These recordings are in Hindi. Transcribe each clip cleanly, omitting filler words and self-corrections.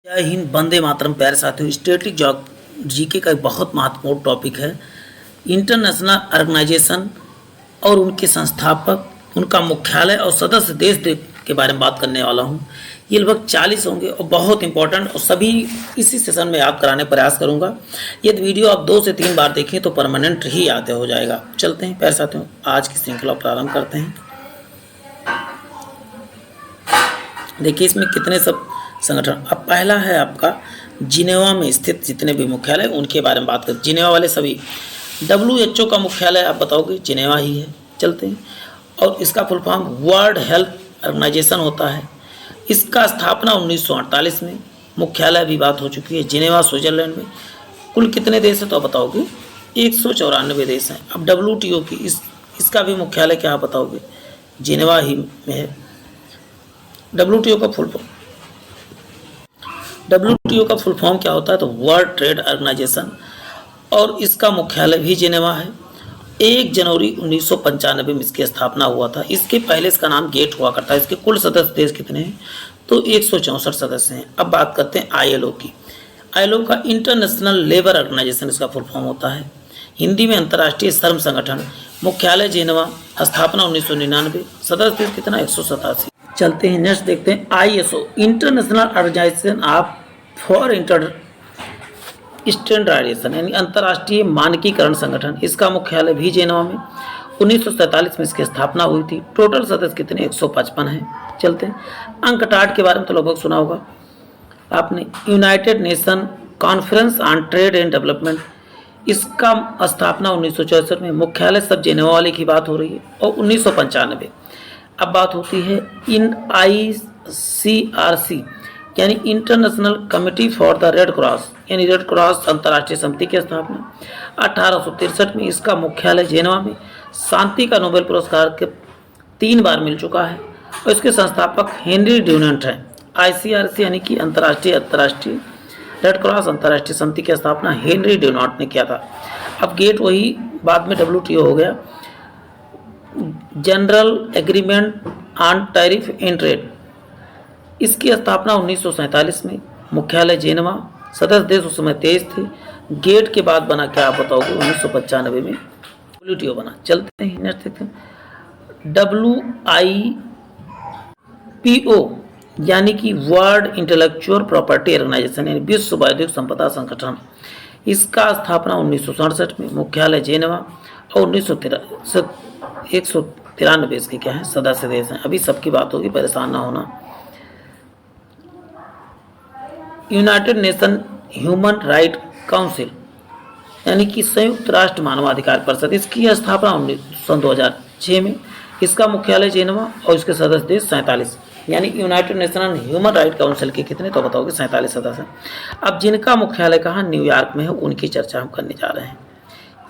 जय हिंद, वंदे मातरम। प्यारे साथियों, स्टैटिक जॉब जीके का एक बहुत महत्वपूर्ण टॉपिक है। इंटरनेशनल ऑर्गेनाइजेशन और उनके संस्थापक, उनका मुख्यालय और सदस्य देश के बारे में बात करने वाला हूँ। ये लगभग 40 होंगे और बहुत इंपॉर्टेंट, और सभी इसी सेशन में याद कराने प्रयास करूँगा। यदि वीडियो आप 2 से 3 बार देखें तो परमानेंट ही याद हो जाएगा। चलते हैं प्यारे साथियों, आज की श्रृंखला प्रारंभ करते हैं। देखिए इसमें कितने सब संगठन। अब पहला है आपका जिनेवा में स्थित जितने भी मुख्यालय उनके बारे में बात करें। जिनेवा वाले सभी। WHO का मुख्यालय आप बताओगे जिनेवा ही है। चलते हैं। और इसका full form World Health Organization होता है। इसका स्थापना 1948 में, मुख्यालय भी बात हो चुकी है जिनेवा स्विट्जरलैंड में। कुल कितने देश हैं तो आप बताओगे 194 देश हैं। अब WTO की इसका भी मुख्यालय क्या आप बताओगे, जिनेवा ही में है। WTO का फुल फॉर्म क्या होता है तो वर्ल्ड ट्रेड ऑर्गेनाइजेशन, और इसका मुख्यालय भी जिनेवा है। 1 जनवरी 1995 में इसकी स्थापना हुआ था। इसके पहले इसका नाम गेट हुआ करता है। इसके कुल सदस्य देश कितने हैं तो 164 सदस्य हैं। अब बात करते हैं ILO की। ILO का इंटरनेशनल लेबर ऑर्गेनाइजेशन इसका फुल फॉर्म होता है। हिंदी में अंतर्राष्ट्रीय श्रम संगठन, मुख्यालय जिनेवा, स्थापना 1999, सदस्य देश कितना 187। चलते हैं नेक्स्ट देखते हैं ISO, International Organization of for Standardization, यानी अंतर्राष्ट्रीय मानकीकरण संगठन। इसका मुख्यालय भी जिनेवा में। 1947 में इसकी स्थापना हुई थी। टोटल सदस्य कितने 155 हैं। चलते हैं अंकटाड के बारे में तो लगभग सुना होगा आपने। United nation conference on trade and development, इसका स्थापना 1964 में, मुख्यालय सब जिनेवा वाले की बात हो रही है। और 1995 अब बात होती है इन ICRC, यानी international committee for the red cross, यानी रेड क्रॉस अंतर्राष्ट्रीय समिति की स्थापना 1863 में। इसका मुख्यालय जिनेवा में। शांति का नोबेल पुरस्कार के 3 बार मिल चुका है और इसके संस्थापक हेनरी ड्यूनेंट हैं। ICRC यानी कि अंतर्राष्ट्रीय रेड क्रॉस अंतर्राष्ट्रीय समिति की स्थापना हेनरी ड्यूनेंट ने किया था। अब गेट वही बाद में WTO हो गया, general agreement on tariff and trade. इसकी स्थापना 1947 में, मुख्यालय जिनेवा, सदस्य देश उस समय 23 थे। गेट के बाद बना क्या आप बताओगे 1995 में WTO बना। चलते हैं नेक्स्ट देखते हैं WIPO, यानी कि वर्ल्ड इंटेलेक्चुअल प्रॉपर्टी ऑर्गेनाइजेशन, यानी विश्व बौद्धिक संपदा संगठन। इसका स्थापना 1967 में, मुख्यालय जिनेवा, और 193 इसके क्या है सदस्य देश हैं। अभी सबकी बात होगी, परेशान ना होना। United nation human right council, यानी कि संयुक्त राष्ट्र मानवाधिकार परिषद, इसकी स्थापना सन 2006 में। इसका मुख्यालय जिनेवा और इसके सदस्य देश 47, यानी United nation human right council के कितने तो बताओगे 47 सदस्य हैं। अब जिनका मुख्यालय कहाँ न्यूयॉर्क में है उनकी चर्चा हम करने जा रहे हैं।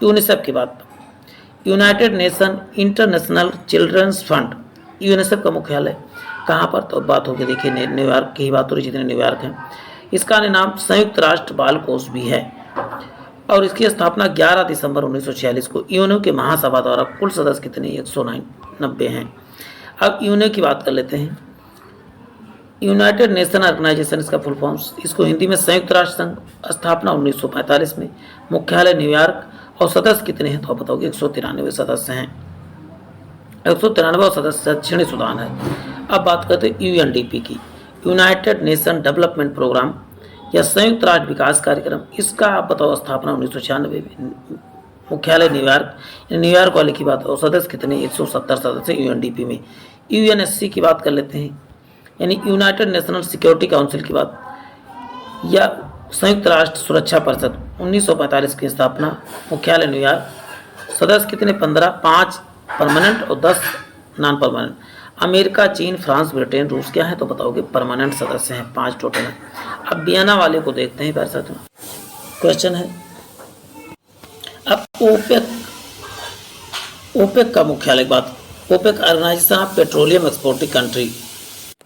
यूनिसेफ की बात, United Nation International Children's Fund, UNICEF का मुख्यालय कहाँ पर तो बात होगी, देखिए न्यूयॉर्क की ही बात हो रही, जितने न्यूयॉर्क हैं। इसका नाम संयुक्त राष्ट्र बाल कोष भी है और इसकी स्थापना 11 दिसंबर 1946 को यूएनओ के महासभा द्वारा। कुल सदस्य कितने 190 हैं। अब यूएनओ की बात कर लेते हैं। यूनाइटेड नेशन ऑर्गेनाइजेशन इसका फुल फॉर्म, इसको हिंदी में संयुक्त राष्ट्र संघ, स्थापना 1945 में, मुख्यालय न्यूयॉर्क, और सदस्य कितने हैं तो आप बताओगे 193 सदस्य हैं। 193 सदस्य दक्षिणी सूडान है। अब बात करते हैं UNDP की, यूनाइटेड नेशन डेवलपमेंट प्रोग्राम या संयुक्त राष्ट्र विकास कार्यक्रम। इसका आप बताओ स्थापना 1996 में, मुख्यालय न्यूयॉर्क वाले की बात, और सदस्य कितने 170 सदस्य UNDP में। UNSC की बात कर लेते हैं, यानी यूनाइटेड नेशनल सिक्योरिटी काउंसिल की बात, या संयुक्त राष्ट्र सुरक्षा परिषद, 1945 की स्थापना, मुख्यालय न्यूयॉर्क, सदस्य कितने 15, 5 परमानेंट और 10 नॉन परमानेंट। अमेरिका, चीन, फ्रांस, ब्रिटेन, रूस क्या है तो बताओगे परमानेंट सदस्य हैं, 5 टोटल हैं। अब वियना वाले को देखते हैं। पैसा क्वेश्चन है, अब ओपेक का मुख्यालय की बात, OPEC Organization of Petroleum Exporting Country,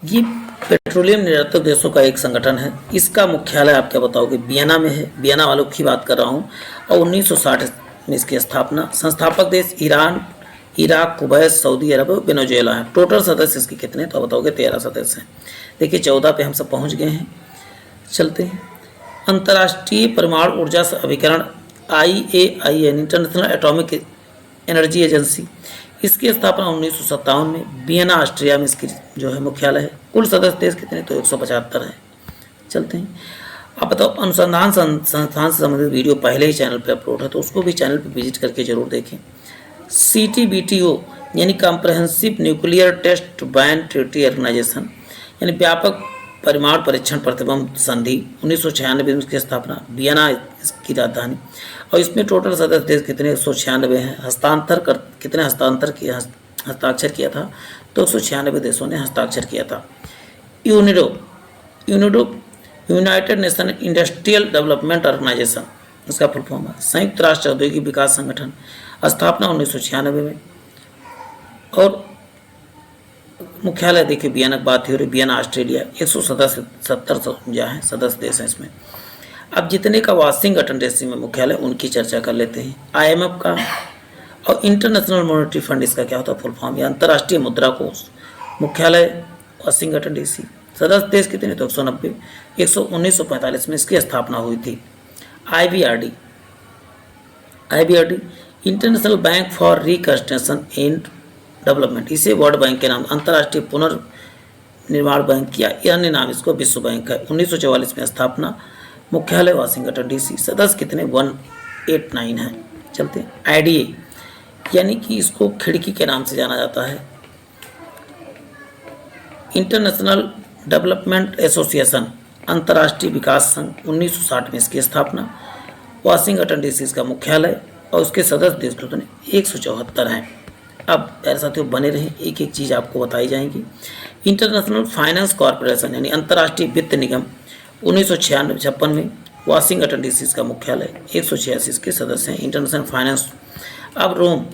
ये पेट्रोलियम निर्यातक देशों का एक संगठन है। इसका मुख्यालय आप क्या बताओगे वियना में है। वियना वालों की बात कर रहा हूँ। और 1960 में इसकी स्थापना। संस्थापक देश ईरान, इराक, कुवैत, सऊदी अरब, वेनेजुएला है। टोटल सदस्य इसके कितने तो बताओगे 13 सदस्य हैं। देखिए 14 पे हम सब पहुंच गए हैं। चलते हैं। अंतर्राष्ट्रीय परमाणु ऊर्जा अभिकरण IAIN international atomic energy agency, इसकी स्थापना 1957 में वियना ऑस्ट्रिया में इसकी जो है मुख्यालय है। कुल सदस्य देश कितने, तो 175 है। चलते हैं। आप बताओ, अनुसंधान संस्थान से संबंधित वीडियो पहले ही चैनल पर अपलोड है, तो उसको भी चैनल पर विजिट करके जरूर देखें। CTBTO यानी Comprehensive Nuclear Test Ban Treaty Organization, यानी व्यापक परमाणु परीक्षण प्रतिबंध संधि, 1996 में इसकी स्थापना, वियना इसकी राजधानी। और इसमें टोटल सदस्य देश कितने, 196 हैं। हस्ताक्षर किया था, तो 196 देशों ने हस्ताक्षर किया था। UNIDO United Nation Industrial Development Organization, इसका फुल फॉर्म है संयुक्त राष्ट्र औद्योगिक विकास संगठन, स्थापना 1996 में। और मुख्यालय देखिए वियना की बात हो रही, वियना ऑस्ट्रेलिया, 170 जो है सदस्य देश हैं इसमें। अब जितने का वाशिंगटन डीसी में मुख्यालय, उनकी चर्चा कर लेते हैं। IMF का और इंटरनेशनल मॉनेटरी फंड, इसका क्या होता है फुल फॉर्म, या अंतर्राष्ट्रीय मुद्रा कोष, मुख्यालय वाशिंगटन डीसी। सदस्य देश कितने, तो 190। 1945 में इसकी स्थापना हुई थी। IBRD international bank for reconstruction and development, इसे वर्ल्ड बैंक के नाम, अंतर्राष्ट्रीय पुनर्निर्माण बैंक या अन्य नाम इसको विश्व बैंक है। 1944 में स्थापना, मुख्यालय वाशिंगटन डीसी। सदस्य कितने, 189 हैं। चलते हैं। IDA यानी कि इसको खिड़की के नाम से जाना जाता है, इंटरनेशनल डेवलपमेंट एसोसिएशन, अंतर्राष्ट्रीय विकास संघ, 1960 में इसकी स्थापना, वाशिंगटन डीसी इसका मुख्यालय। और उसके सदस्य देश कितने, 174 हैं। अब प्यारे साथियों बने रहें, एक एक चीज़ आपको बताई जाएंगी। इंटरनेशनल फाइनेंस कॉरपोरेशन यानी अंतर्राष्ट्रीय वित्त निगम, 1956 में, वाशिंगटन डीसी का मुख्यालय, 186 के सदस्य हैं। International finance. अब रोम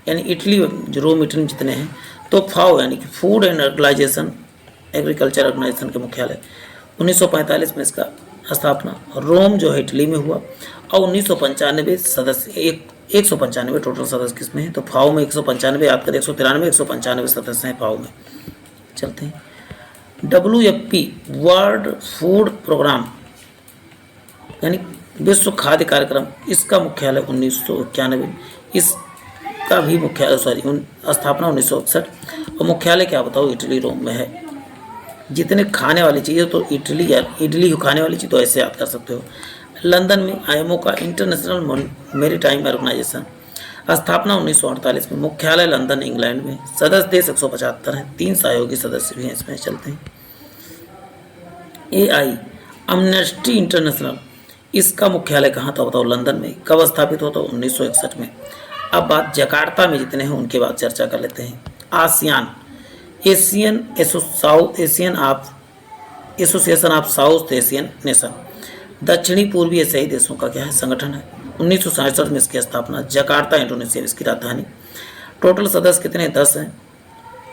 यानी इटली, जो रोम इटली में जितने हैं, तो FAO यानी कि फूड एंड एग्रीकल्चर ऑर्गेनाइजेशन के मुख्यालय, 1945 में इसका स्थापना। रोम जो है इटली में हुआ। और 1995 सदस्य, 195 टोटल सदस्य किसमें हैं, तो FAO में 195, याद करें 193, 195 सदस्य हैं FAO में। चलते हैं। WFP वर्ल्ड फूड प्रोग्राम यानी विश्व खाद्य कार्यक्रम, इसका मुख्यालय 1991, इसका भी मुख्यालय स्थापना 1961। और मुख्यालय क्या बताओ, इटली रोम में है। जितने खाने वाली चीज़ें, तो इटली या इडली खाने वाली चीज़, तो ऐसे याद कर सकते हो। लंदन में IMO का इंटरनेशनल मैरीटाइम ऑर्गेनाइजेशन, स्थापना 1948 में, मुख्यालय लंदन इंग्लैंड में। सदस्य देश 175 हैं, 3 सहयोगी सदस्य भी हैं इसमें। चलते हैं। AI अमनेस्टी इंटरनेशनल, इसका मुख्यालय कहाँ था बताओ, लंदन में। कब स्थापित होता, 1961 में। अब बात जकार्ता में जितने हैं उनके बाद चर्चा कर लेते हैं। ASEAN association of south Asian nation, दक्षिणी पूर्वी एशियाई देशों का क्या है, संगठन है। 1967 में इसकी स्थापना, जकार्ता इंडोनेशिया इसकी राजधानी। टोटल सदस्य कितने, 10 हैं।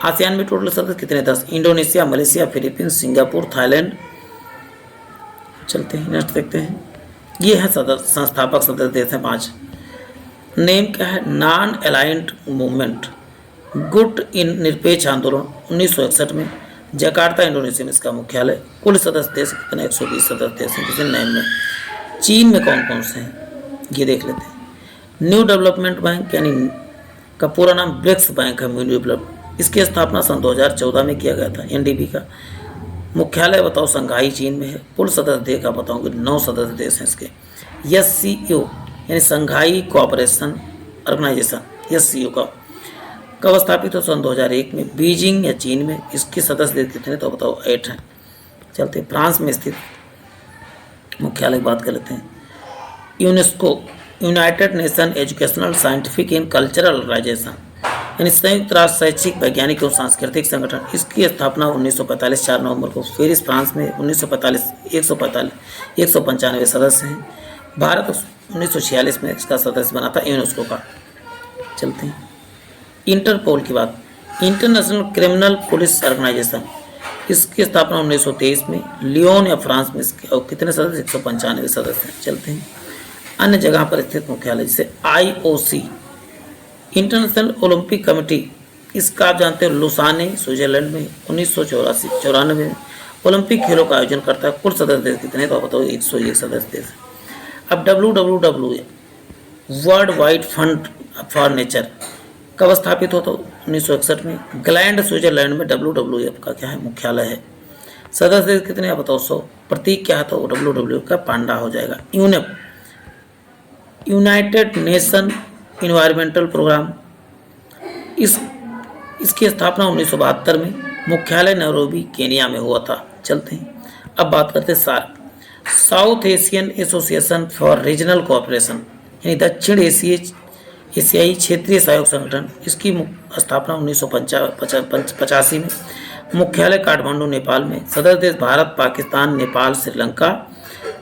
आसियान में टोटल सदस्य कितने, 10। Indonesia, Malaysia, Philippines, Singapore, Thailand. चलते हैं, नेक्स्ट देखते हैं। ये है संस्थापक सदस्य देश हैं 5। नेम क्या है, नॉन अलाइंड मूवमेंट, गुट इन निरपेक्ष आंदोलन, 1961 में। जकार्ता इंडोनेशिया में इसका मुख्यालय। कुल सदस्य देश कितने, 120 सदस्य देश हैं। किसी नेम में। चीन में कौन कौन से हैं, ये देख लेते हैं। न्यू डेवलपमेंट बैंक यानी का पूरा नाम ब्रिक्स बैंक है, न्यू डेवलपमेंट। इसकी स्थापना सन 2014 में किया गया था। NDB का मुख्यालय बताओ, संघाई चीन में है। कुल सदस्य देश का बताऊंगे, 9 सदस्य देश हैं इसके। SCO यानी संघाई कोऑपरेशन ऑर्गेनाइजेशन, SCO का कब स्थापित हो, सन 2001 में, बीजिंग या चीन में। इसके सदस्य देश कितने, तो बताओ 8 हैं। चलते फ्रांस में स्थित मुख्यालय की बात कर लेते हैं। UNESCO United Nation Educational Scientific and Cultural Organization यानी संयुक्त राष्ट्र शैक्षिक वैज्ञानिक एवं सांस्कृतिक संगठन, इसकी स्थापना 1945 4 नवंबर को पेरिस फ्रांस में। 195 सदस्य हैं। भारत 1946 में इसका सदस्य बना था यूनेस्को का। चलते हैं। इंटरपोल की बात, इंटरनेशनल क्रिमिनल पुलिस ऑर्गेनाइजेशन, इसकी स्थापना 1923 में लियोन या फ्रांस में। इसके और कितने सदस्य, 195 सदस्य हैं। चलते हैं। अन्य जगह पर स्थित मुख्यालय जैसे IOC इंटरनेशनल ओलंपिक कमेटी, इसका आप जानते हो लुसाने स्विट्जरलैंड में 1994 में। ओलंपिक खेलों का आयोजन करता है। कुल सदस्य देश कितने, तो आप बताओ 101 सदस्य देश। अब WWW world wide fund for nature कब स्थापित होता है, 1961 में। ग्लैंड स्विट्जरलैंड में WWF का क्या है, मुख्यालय है। सदस्य देश कितने, आप बताओ 100। प्रतीक क्या है, तो WWF का पांडा हो जाएगा। UNEP United Nation Environmental Programme, इसकी स्थापना 1972 में, मुख्यालय नैरोबी केनिया में हुआ था। चलते हैं, अब बात करते हैं SAARC, South Asian Association for Regional Cooperation, यानी दक्षिण एशियाई क्षेत्रीय सहयोग संगठन। इसकी स्थापना 1985 में, मुख्यालय काठमांडू नेपाल में। सदस्य देश भारत, पाकिस्तान, नेपाल, श्रीलंका,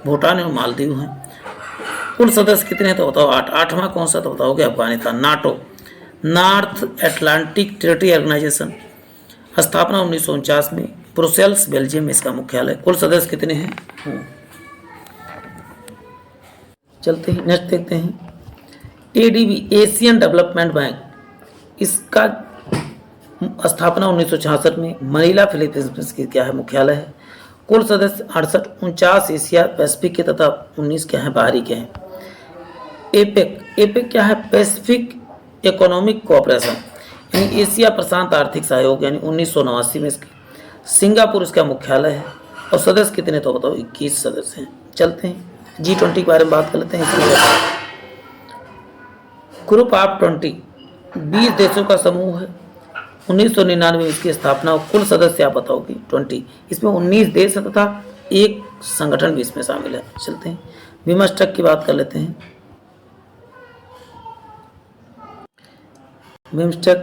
भूटान और मालदीव हैं। कुल सदस्य कितने हैं, तो बताओ 8। 8वां कौन सा, तो बताओगे Afghanistan. NATO North Atlantic Territory Organization, स्थापना 1949 में, ब्रुसेल्स बेल्जियम में इसका मुख्यालय। कुल सदस्य कितने हैं। चलते हैं, नेक्स्ट देखते हैं। ADB एशियन डेवलपमेंट बैंक, इसका स्थापना 1966 में, मनीला फिलीपींस की क्या है, मुख्यालय है। कुल सदस्य 68, 49 एशिया पैसिफिक के तथा 19 क्या है, बाहरी के हैं। एपेक क्या है, पैसिफिक इकोनॉमिक कोऑपरेशन, यानी एशिया प्रशांत आर्थिक सहयोग, यानी 1989 में इसकी। सिंगापुर इसका मुख्यालय है। और सदस्य कितने, तो बताओ 21 सदस्य हैं। चलते हैं, G20 के बारे में बात कर लेते हैं। ग्रुप ऑफ 20 20 देशों का समूह है। 1999 में इसकी स्थापना। कुल सदस्य आप बताओगे 20, इसमें 19 देश हैं तथा एक संगठन भी इसमें शामिल है। चलते हैं, बिमस्टेक की बात कर लेते हैं। BIMSTEC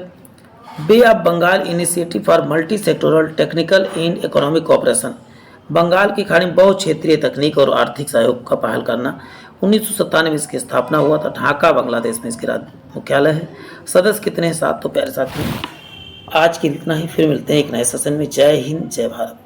Bay of Bengal Initiative for Multi Sectoral Technical and Economic Cooperation, Bengal की खाड़ी में बहु क्षेत्रीय तकनीक और आर्थिक सहयोग का पहल करना। 1997 में इसकी स्थापना हुआ था। ढाका बांग्लादेश में इसकी मुख्यालय है। सदस्य कितने हैं, 7। तो प्यारे साथियों, आज के लिए इतना ही, फिर मिलते हैं एक नए सेशन में। जय हिंद, जय भारत।